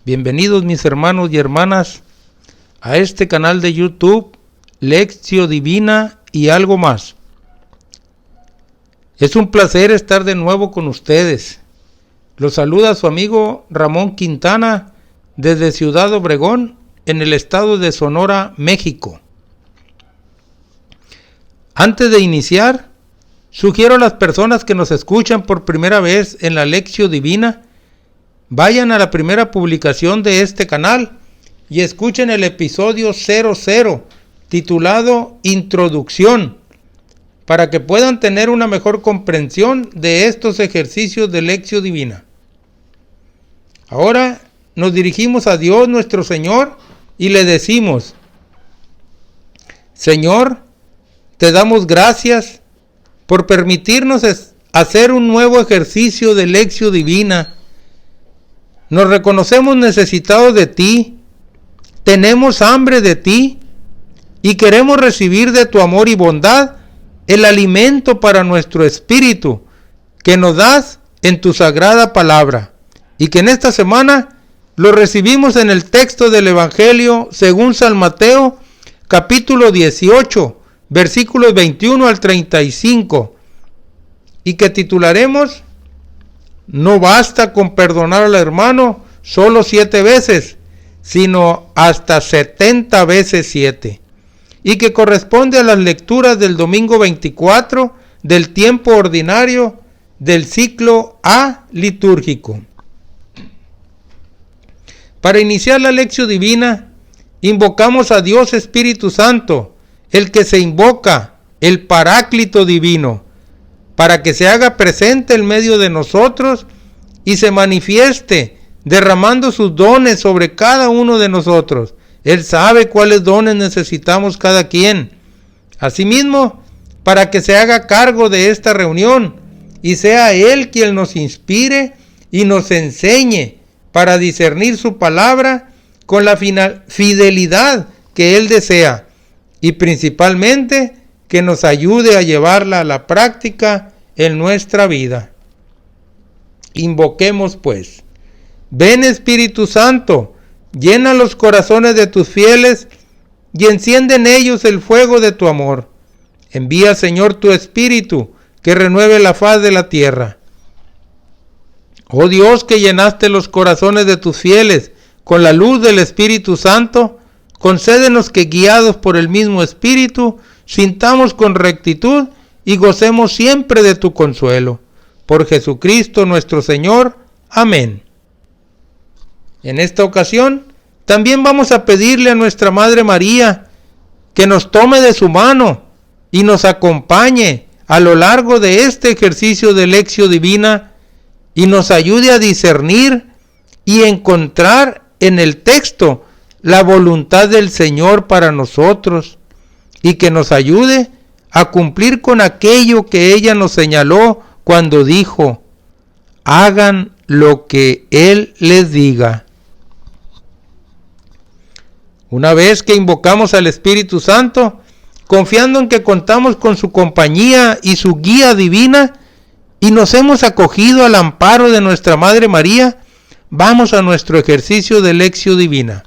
Bienvenidos mis hermanos y hermanas a este canal de YouTube, Lección Divina y algo más. Es un placer estar de nuevo con ustedes. Los saluda su amigo Ramón Quintana desde Ciudad Obregón, en el estado de Sonora, México. Antes de iniciar, sugiero a las personas que nos escuchan por primera vez en la Lección Divina, vayan a la primera publicación de este canal y escuchen el episodio 00, titulado Introducción, para que puedan tener una mejor comprensión de estos ejercicios de Lección Divina. Ahora nos dirigimos a Dios nuestro Señor y le decimos: Señor, te damos gracias por permitirnos hacer un nuevo ejercicio de Lección Divina. Nos reconocemos necesitados de ti, tenemos hambre de ti y queremos recibir de tu amor y bondad el alimento para nuestro espíritu que nos das en tu sagrada palabra, y que en esta semana lo recibimos en el texto del Evangelio según San Mateo, capítulo 18, versículos 21 al 35, y que titularemos: No basta con perdonar al hermano solo 7 veces, sino hasta 70 veces 7. Y que corresponde a las lecturas del domingo 24 del tiempo ordinario del ciclo A litúrgico. Para iniciar la Lección Divina, invocamos a Dios Espíritu Santo, el que se invoca, el Paráclito Divino, para que se haga presente en medio de nosotros y se manifieste, derramando sus dones sobre cada uno de nosotros. Él sabe cuáles dones necesitamos cada quien. Asimismo, para que se haga cargo de esta reunión y sea Él quien nos inspire y nos enseñe para discernir su palabra con la fidelidad que Él desea, y principalmente que nos ayude a llevarla a la práctica en nuestra vida. Invoquemos pues. Ven Espíritu Santo, llena los corazones de tus fieles y enciende en ellos el fuego de tu amor. Envía, Señor, tu Espíritu, que renueve la faz de la tierra. Oh Dios, que llenaste los corazones de tus fieles con la luz del Espíritu Santo, concédenos que, guiados por el mismo Espíritu, sintamos con rectitud y gocemos siempre de tu consuelo. Por Jesucristo nuestro Señor. Amén. En esta ocasión, también vamos a pedirle a nuestra Madre María que nos tome de su mano y nos acompañe a lo largo de este ejercicio de Lección Divina y nos ayude a discernir y encontrar en el texto la voluntad del Señor para nosotros, y que nos ayude a cumplir con aquello que ella nos señaló cuando dijo: hagan lo que Él les diga. Una vez que invocamos al Espíritu Santo, confiando en que contamos con su compañía y su guía divina, y nos hemos acogido al amparo de nuestra Madre María, vamos a nuestro ejercicio de Lección Divina.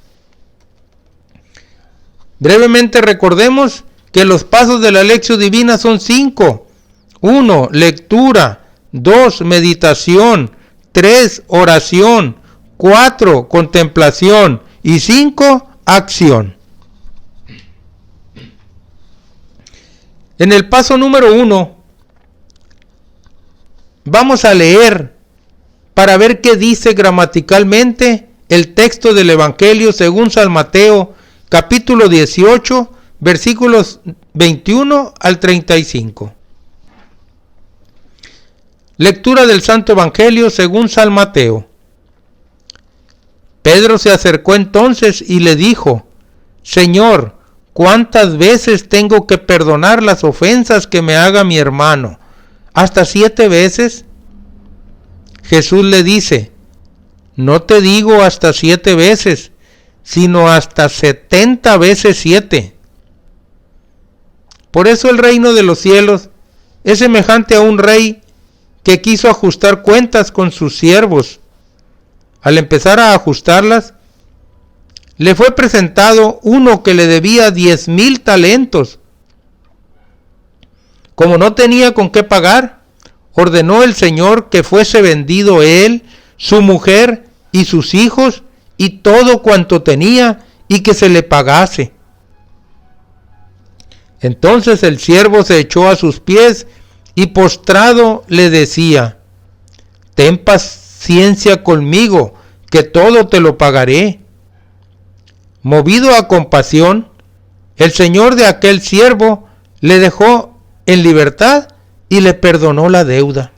Brevemente recordemos que los pasos de la Lección Divina son 5. 1. Lectura. 2. Meditación. 3. Oración. 4. Contemplación. Y 5. Acción. En el paso número 1, vamos a leer para ver qué dice gramaticalmente el texto del Evangelio según San Mateo, capítulo 18, versículos 21 al 35. Lectura del Santo Evangelio según San Mateo. Pedro se acercó entonces y le dijo: Señor, ¿cuántas veces tengo que perdonar las ofensas que me haga mi hermano? ¿Hasta 7 veces? Jesús le dice: No te digo hasta 7 veces, sino hasta 70 veces 7. Por eso el reino de los cielos es semejante a un rey que quiso ajustar cuentas con sus siervos. al empezar a ajustarlas, le fue presentado uno que le debía 10,000 talentos. Como no tenía con qué pagar, ordenó el Señor que fuese vendido él, su mujer y sus hijos y todo cuanto tenía, y que se le pagase. Entonces el siervo se echó a sus pies y postrado le decía: ten paciencia conmigo, que todo te lo pagaré. Movido a compasión, el señor de aquel siervo le dejó en libertad y le perdonó la deuda.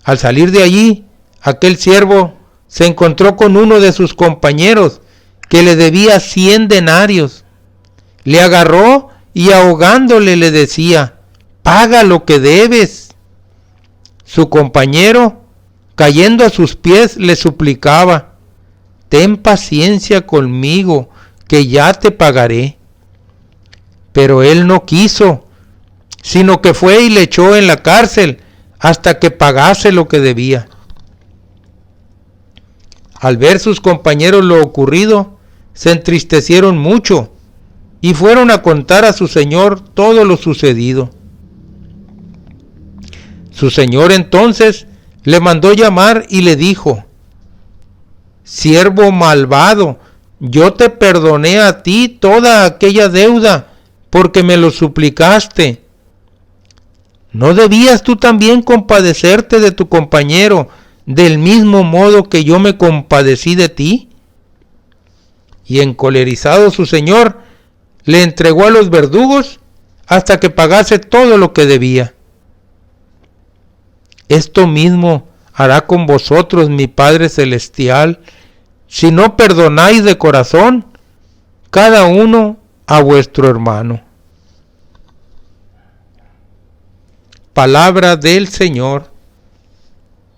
Al salir de allí, aquel siervo se encontró con uno de sus compañeros que le debía 100 denarios. Le agarró y ahogándole le decía: paga lo que debes. Su compañero, cayendo a sus pies, le suplicaba: ten paciencia conmigo, que ya te pagaré. Pero él no quiso, sino que fue y le echó en la cárcel hasta que pagase lo que debía. Al ver sus compañeros lo ocurrido, se entristecieron mucho y fueron a contar a su señor todo lo sucedido. Su señor entonces le mandó llamar y le dijo: siervo malvado, yo te perdoné a ti toda aquella deuda porque me lo suplicaste. ¿No debías tú también compadecerte de tu compañero del mismo modo que yo me compadecí de ti? Y encolerizado su señor, le entregó a los verdugos hasta que pagase todo lo que debía. Esto mismo hará con vosotros mi Padre Celestial, si no perdonáis de corazón cada uno a vuestro hermano. Palabra del Señor.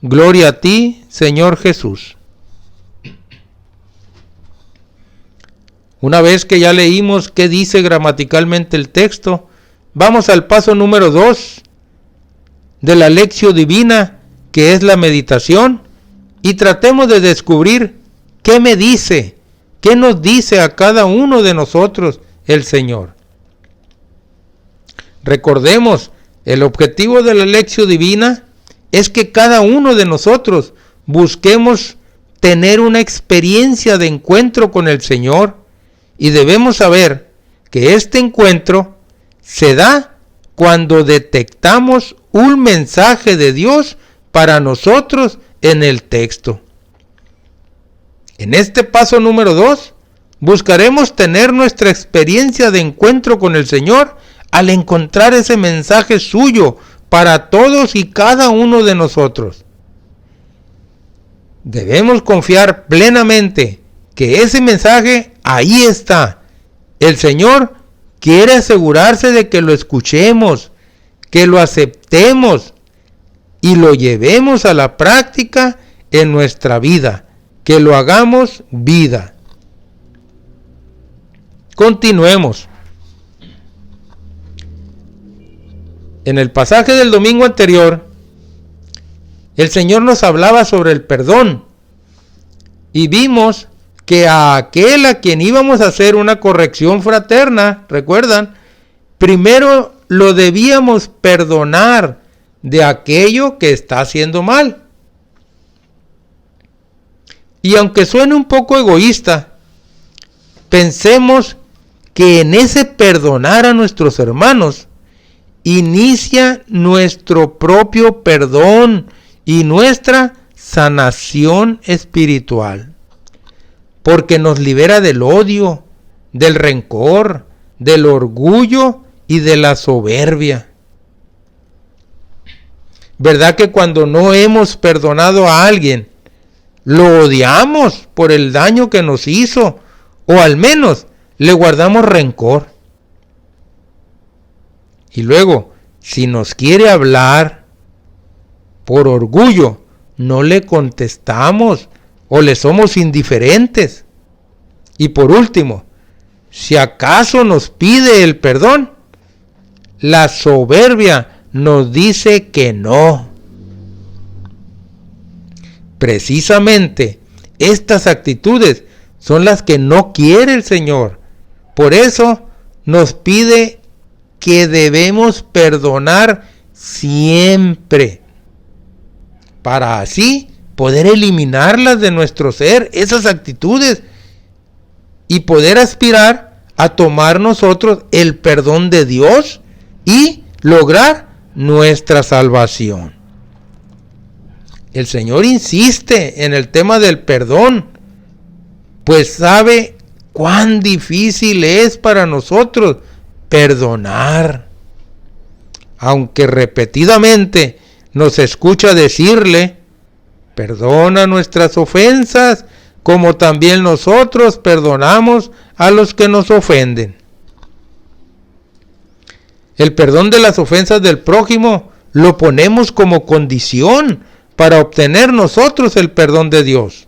Gloria a ti, Señor Jesús. Una vez que ya leímos qué dice gramaticalmente el texto, vamos al paso número 2 de la lección divina, que es la meditación, y tratemos de descubrir qué me dice, qué nos dice a cada uno de nosotros el Señor. Recordemos, el objetivo de la lección divina es que cada uno de nosotros busquemos tener una experiencia de encuentro con el Señor, y debemos saber que este encuentro se da cuando detectamos un mensaje de Dios para nosotros en el texto. En este paso número 2, buscaremos tener nuestra experiencia de encuentro con el Señor al encontrar ese mensaje suyo para todos y cada uno de nosotros. Debemos confiar plenamente que ese mensaje ahí está. El Señor quiere asegurarse de que lo escuchemos, que lo aceptemos y lo llevemos a la práctica en nuestra vida, que lo hagamos vida. Continuemos. En el pasaje del domingo anterior, el Señor nos hablaba sobre el perdón y vimos que a aquel a quien íbamos a hacer una corrección fraterna, ¿recuerdan? Primero lo debíamos perdonar de aquello que está haciendo mal. Y aunque suene un poco egoísta, pensemos que en ese perdonar a nuestros hermanos inicia nuestro propio perdón y nuestra sanación espiritual, porque nos libera del odio, del rencor, del orgullo y de la soberbia. ¿Verdad que cuando no hemos perdonado a alguien, lo odiamos por el daño que nos hizo, o al menos le guardamos rencor? Y luego, si nos quiere hablar, por orgullo, no le contestamos o le somos indiferentes. Y por último, si acaso nos pide el perdón, la soberbia nos dice que no. Precisamente estas actitudes son las que no quiere el Señor. Por eso nos pide que debemos perdonar siempre, para así poder eliminarlas de nuestro ser, esas actitudes, y poder aspirar a tomar nosotros el perdón de Dios y lograr nuestra salvación. El Señor insiste en el tema del perdón, pues sabe cuán difícil es para nosotros perdonar. Aunque repetidamente nos escucha decirle: perdona nuestras ofensas, como también nosotros perdonamos a los que nos ofenden. El perdón de las ofensas del prójimo lo ponemos como condición para obtener nosotros el perdón de Dios.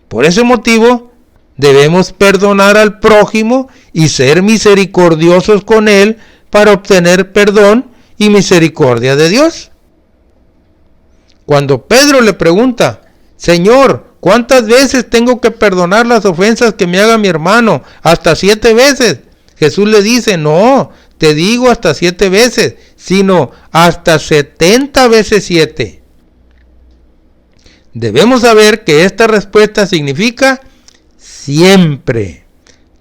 Por ese motivo, debemos perdonar al prójimo y ser misericordiosos con él para obtener perdón y misericordia de Dios. Cuando Pedro le pregunta: Señor, ¿cuántas veces tengo que perdonar las ofensas que me haga mi hermano? ¿Hasta 7 veces? Jesús le dice: no, te digo hasta 7 veces, sino hasta 70 veces 7. Debemos saber que esta respuesta significa siempre.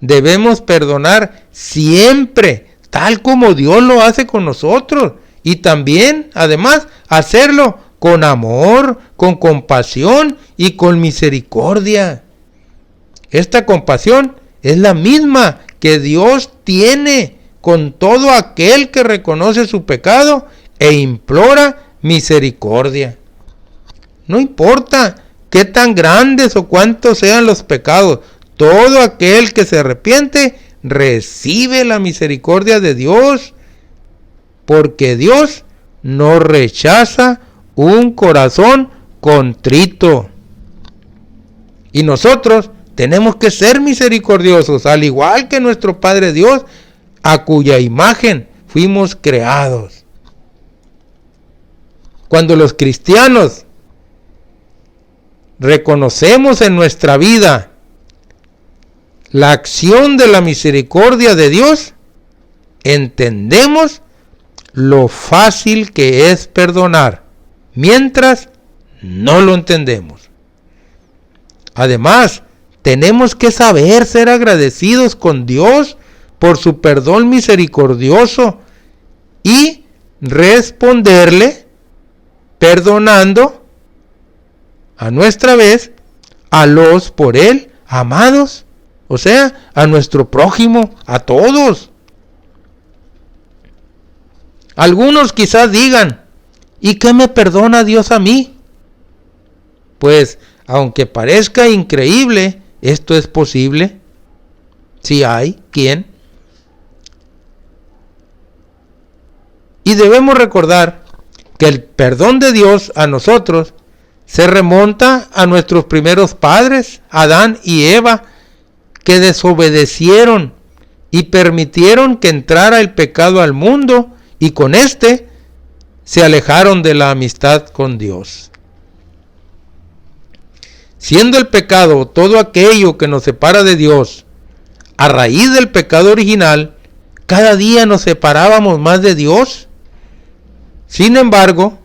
Debemos perdonar siempre, tal como Dios lo hace con nosotros. Y también, además, hacerlo con amor, con compasión y con misericordia. Esta compasión es la misma que Dios tiene con todo aquel que reconoce su pecado e implora misericordia. No importa qué tan grandes o cuántos sean los pecados, todo aquel que se arrepiente recibe la misericordia de Dios, porque Dios no rechaza un corazón contrito. Y nosotros tenemos que ser misericordiosos, al igual que nuestro Padre Dios, a cuya imagen fuimos creados. Cuando los cristianos reconocemos en nuestra vida la acción de la misericordia de Dios, entendemos lo fácil que es perdonar, mientras no lo entendemos. Además, tenemos que saber ser agradecidos con Dios por su perdón misericordioso y responderle perdonando a nuestra vez a los por él amados, o sea, a nuestro prójimo, a todos. Algunos quizás digan: ¿y qué me perdona Dios a mí? Pues, aunque parezca increíble, esto es posible. Si hay quien. Y debemos recordar que el perdón de Dios a nosotros se remonta a nuestros primeros padres, Adán y Eva, que desobedecieron y permitieron que entrara el pecado al mundo, y con este se alejaron de la amistad con Dios. Siendo el pecado todo aquello que nos separa de Dios, a raíz del pecado original, cada día nos separábamos más de Dios. Sin embargo,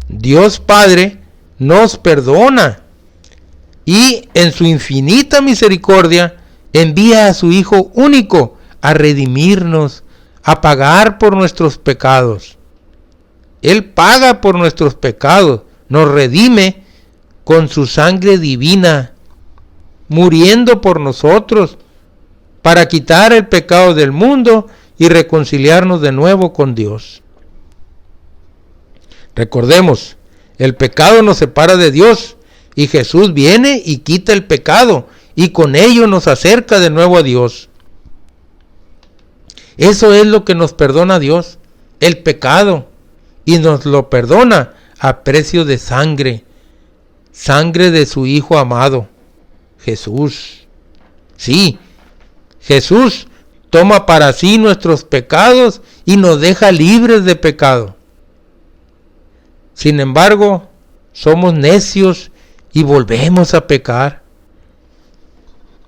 Dios Padre nos perdona y en su infinita misericordia envía a su Hijo único a redimirnos, a pagar por nuestros pecados. Él paga por nuestros pecados, nos redime con su sangre divina, muriendo por nosotros para quitar el pecado del mundo y reconciliarnos de nuevo con Dios. Recordemos, el pecado nos separa de Dios y Jesús viene y quita el pecado y con ello nos acerca de nuevo a Dios. Eso es lo que nos perdona Dios, el pecado, y nos lo perdona a precio de sangre, sangre de su Hijo amado, Jesús. Sí, Jesús toma para sí nuestros pecados y nos deja libres de pecado. Sin embargo, somos necios y volvemos a pecar.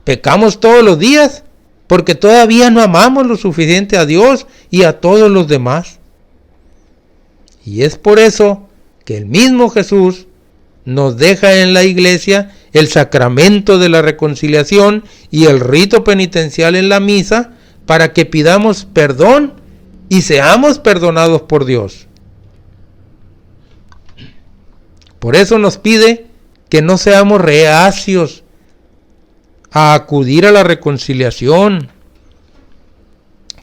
Pecamos todos los días porque todavía no amamos lo suficiente a Dios y a todos los demás. Y es por eso que el mismo Jesús nos deja en la iglesia el sacramento de la reconciliación y el rito penitencial en la misa para que pidamos perdón y seamos perdonados por Dios. Por eso nos pide que no seamos reacios a acudir a la reconciliación,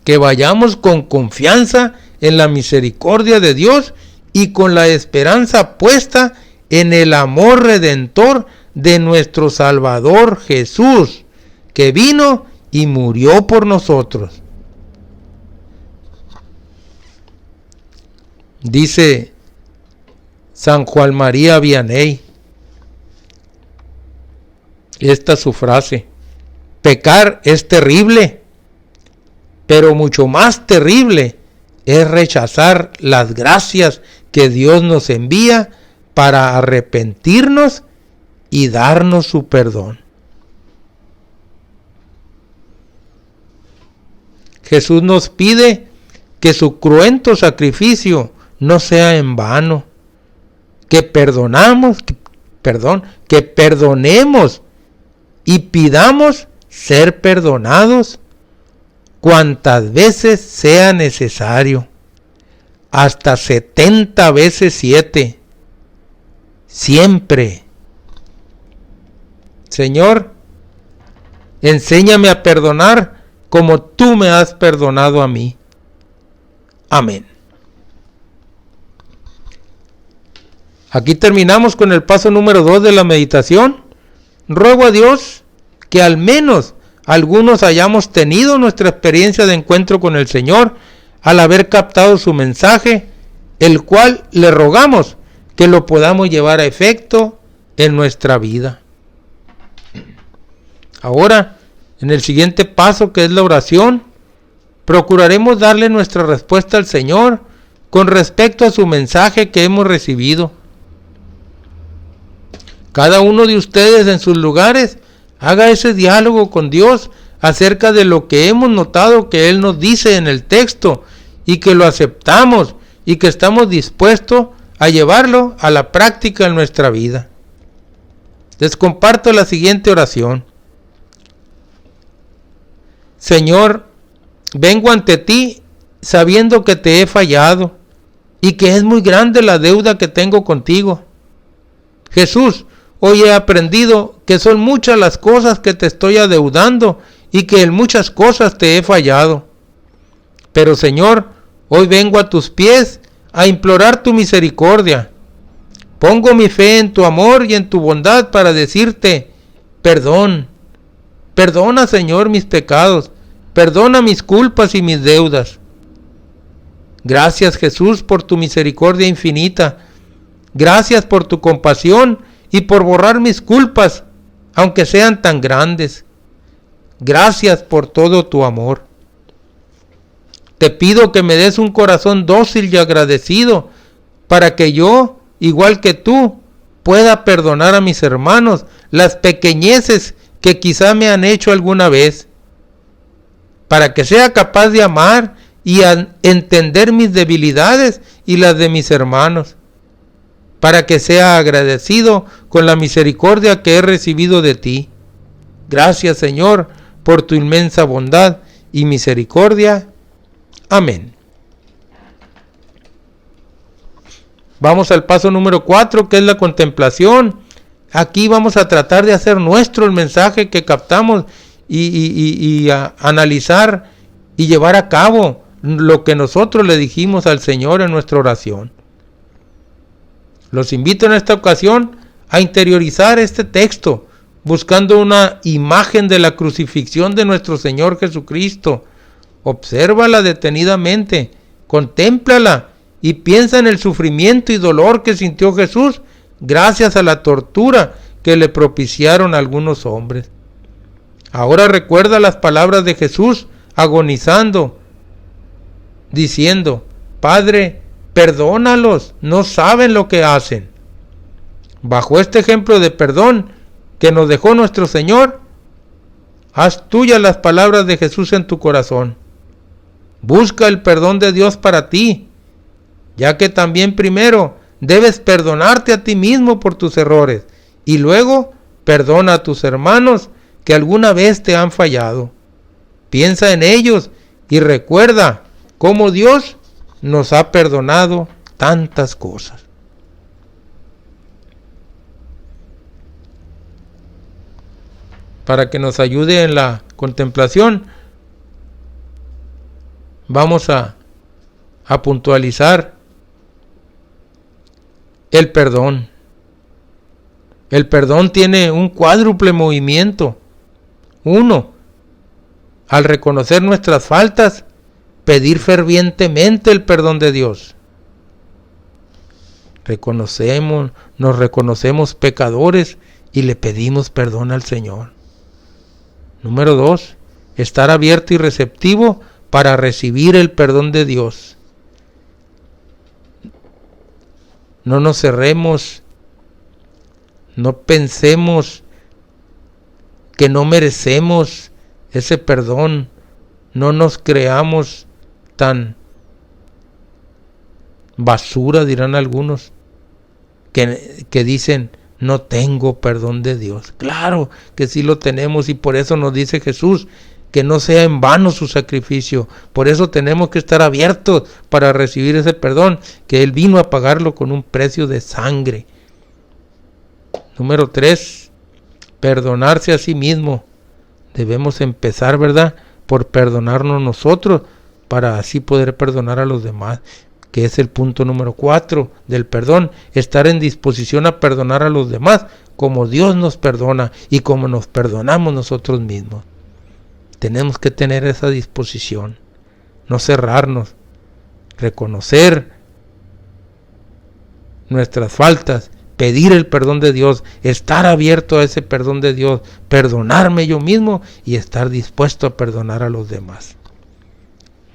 que vayamos con confianza en la misericordia de Dios y con la esperanza puesta en el amor redentor de nuestro Salvador Jesús, que vino y murió por nosotros. Dice San Juan María Vianney, esta es su frase: pecar es terrible, pero mucho más terrible es rechazar las gracias que Dios nos envía para arrepentirnos y darnos su perdón. Jesús nos pide que su cruento sacrificio no sea en vano, que perdonemos y pidamos ser perdonados cuantas veces sea necesario, hasta 70 veces 7, siempre. Señor, enséñame a perdonar como tú me has perdonado a mí. Amén. Aquí terminamos con el paso número 2 de la meditación. Ruego a Dios que al menos algunos hayamos tenido nuestra experiencia de encuentro con el Señor al haber captado su mensaje, el cual le rogamos que lo podamos llevar a efecto en nuestra vida. Ahora, en el siguiente paso, que es la oración, procuraremos darle nuestra respuesta al Señor con respecto a su mensaje que hemos recibido. Cada uno de ustedes en sus lugares haga ese diálogo con Dios acerca de lo que hemos notado que Él nos dice en el texto y que lo aceptamos y que estamos dispuestos a llevarlo a la práctica en nuestra vida. Les comparto la siguiente oración. Señor, vengo ante ti sabiendo que te he fallado y que es muy grande la deuda que tengo contigo. Jesús, hoy he aprendido que son muchas las cosas que te estoy adeudando y que en muchas cosas te he fallado. Pero Señor, hoy vengo a tus pies a implorar tu misericordia. Pongo mi fe en tu amor y en tu bondad para decirte, perdón. Perdona, Señor, mis pecados. Perdona mis culpas y mis deudas. Gracias, Jesús, por tu misericordia infinita. Gracias por tu compasión y por borrar mis culpas, aunque sean tan grandes. Gracias por todo tu amor. Te pido que me des un corazón dócil y agradecido, para que yo, igual que tú, pueda perdonar a mis hermanos las pequeñeces que quizá me han hecho alguna vez, para que sea capaz de amar y entender mis debilidades y las de mis hermanos, para que sea agradecido con la misericordia que he recibido de ti. Gracias, Señor, por tu inmensa bondad y misericordia. Amén. Vamos al paso número 4, que es la contemplación. Aquí vamos a tratar de hacer nuestro el mensaje que captamos y a analizar y llevar a cabo lo que nosotros le dijimos al Señor en nuestra oración. Los invito en esta ocasión a interiorizar este texto, buscando una imagen de la crucifixión de nuestro Señor Jesucristo. Obsérvala detenidamente, contémplala y piensa en el sufrimiento y dolor que sintió Jesús gracias a la tortura que le propiciaron algunos hombres. Ahora recuerda las palabras de Jesús agonizando, diciendo, Padre, perdónalos, no saben lo que hacen. Bajo este ejemplo de perdón que nos dejó nuestro Señor, haz tuyas las palabras de Jesús en tu corazón. Busca el perdón de Dios para ti, ya que también primero debes perdonarte a ti mismo por tus errores y luego perdona a tus hermanos que alguna vez te han fallado. Piensa en ellos y recuerda cómo Dios nos ha perdonado tantas cosas. Para que nos ayude en la contemplación, vamos a puntualizar el perdón. El perdón tiene un cuádruple movimiento. 1. Al reconocer nuestras faltas, pedir fervientemente el perdón de Dios. Nos reconocemos pecadores y le pedimos perdón al Señor. Número 2. Estar abierto y receptivo para recibir el perdón de Dios. No nos cerremos, no pensemos que no merecemos ese perdón, no nos creamos tan basura, dirán algunos, que dicen, no tengo perdón de Dios. Claro que sí lo tenemos, y por eso nos dice Jesús que no sea en vano su sacrificio. Por eso tenemos que estar abiertos para recibir ese perdón, que Él vino a pagarlo con un precio de sangre. Número 3, perdonarse a sí mismo. Debemos empezar, ¿verdad?, por perdonarnos nosotros, para así poder perdonar a los demás, que es el punto número 4 del perdón. Estar en disposición a perdonar a los demás como Dios nos perdona y como nos perdonamos nosotros mismos. Tenemos que tener esa disposición, no cerrarnos, reconocer nuestras faltas, pedir el perdón de Dios, estar abierto a ese perdón de Dios, perdonarme yo mismo y estar dispuesto a perdonar a los demás.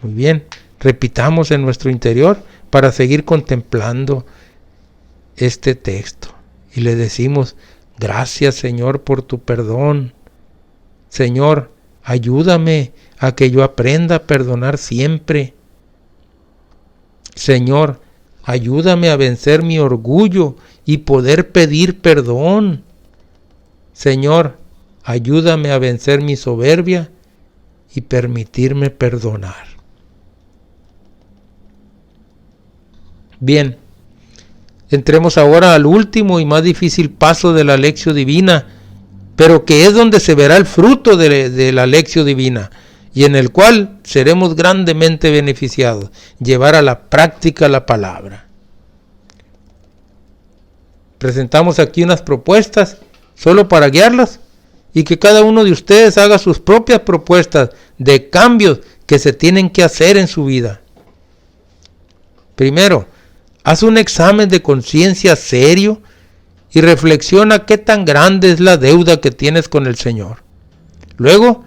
Muy bien, repitamos en nuestro interior para seguir contemplando este texto y le decimos: gracias, Señor, por tu perdón. Señor, ayúdame a que yo aprenda a perdonar siempre. Señor, ayúdame a vencer mi orgullo y poder pedir perdón. Señor, ayúdame a vencer mi soberbia y permitirme perdonar. Bien, entremos ahora al último y más difícil paso de la Lectio Divina, pero que es donde se verá el fruto de la Lectio Divina, y en el cual seremos grandemente beneficiados: llevar a la práctica la palabra. Presentamos aquí unas propuestas solo para guiarlas, y que cada uno de ustedes haga sus propias propuestas de cambios que se tienen que hacer en su vida. Primero, haz un examen de conciencia serio y reflexiona qué tan grande es la deuda que tienes con el Señor. Luego,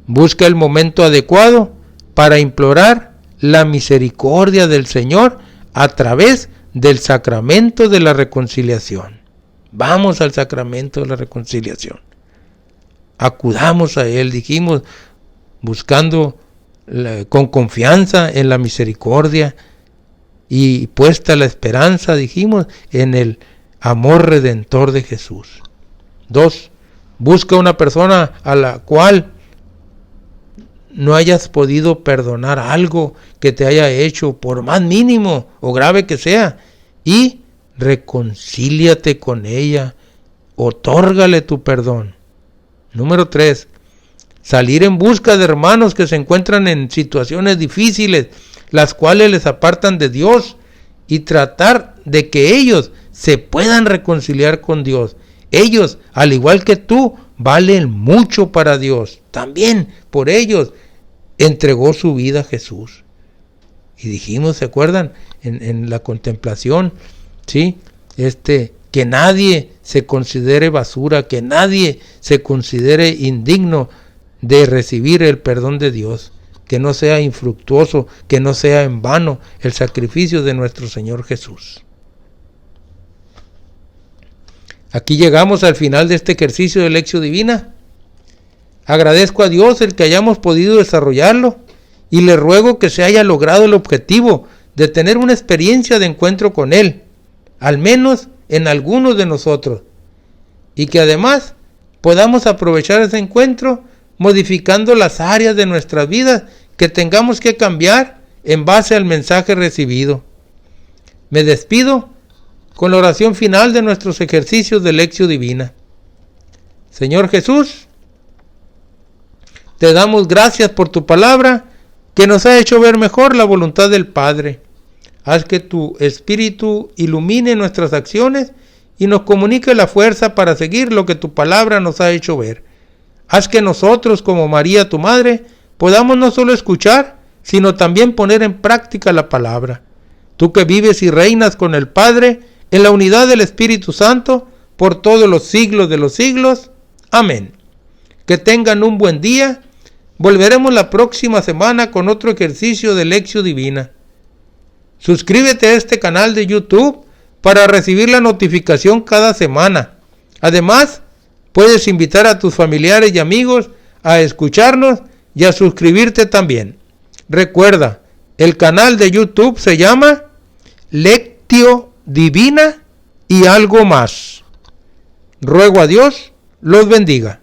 busca el momento adecuado para implorar la misericordia del Señor a través del sacramento de la reconciliación. Vamos al sacramento de la reconciliación. Acudamos a Él, dijimos, buscando con confianza en la misericordia y puesta la esperanza, dijimos, en el amor redentor de Jesús. 2. Busca una persona a la cual no hayas podido perdonar algo que te haya hecho, por más mínimo o grave que sea, y reconcíliate con ella, otórgale tu perdón. Número 3. Salir en busca de hermanos que se encuentran en situaciones difíciles, las cuales les apartan de Dios, y tratar de que ellos se puedan reconciliar con Dios. Ellos, al igual que tú, valen mucho para Dios. También por ellos entregó su vida a Jesús. Y dijimos, ¿se acuerdan? En la contemplación, ¿sí? Que nadie se considere basura, que nadie se considere indigno de recibir el perdón de Dios, que no sea infructuoso, que no sea en vano el sacrificio de nuestro Señor Jesús. Aquí llegamos al final de este ejercicio de Lectio Divina. Agradezco a Dios el que hayamos podido desarrollarlo y le ruego que se haya logrado el objetivo de tener una experiencia de encuentro con Él, al menos en algunos de nosotros, y que además podamos aprovechar ese encuentro modificando las áreas de nuestras vidas que tengamos que cambiar en base al mensaje recibido. Me despido con la oración final de nuestros ejercicios de Lectio Divina. Señor Jesús, te damos gracias por tu palabra que nos ha hecho ver mejor la voluntad del Padre. Haz que tu Espíritu ilumine nuestras acciones y nos comunique la fuerza para seguir lo que tu palabra nos ha hecho ver. Haz que nosotros, como María tu Madre, podamos no solo escuchar, sino también poner en práctica la palabra. Tú que vives y reinas con el Padre, en la unidad del Espíritu Santo, por todos los siglos de los siglos. Amén. Que tengan un buen día. Volveremos la próxima semana con otro ejercicio de Lectio Divina. Suscríbete a este canal de YouTube para recibir la notificación cada semana. Además, puedes invitar a tus familiares y amigos a escucharnos y a suscribirte también. Recuerda, el canal de YouTube se llama Lectio Divina y algo más. Ruego a Dios los bendiga.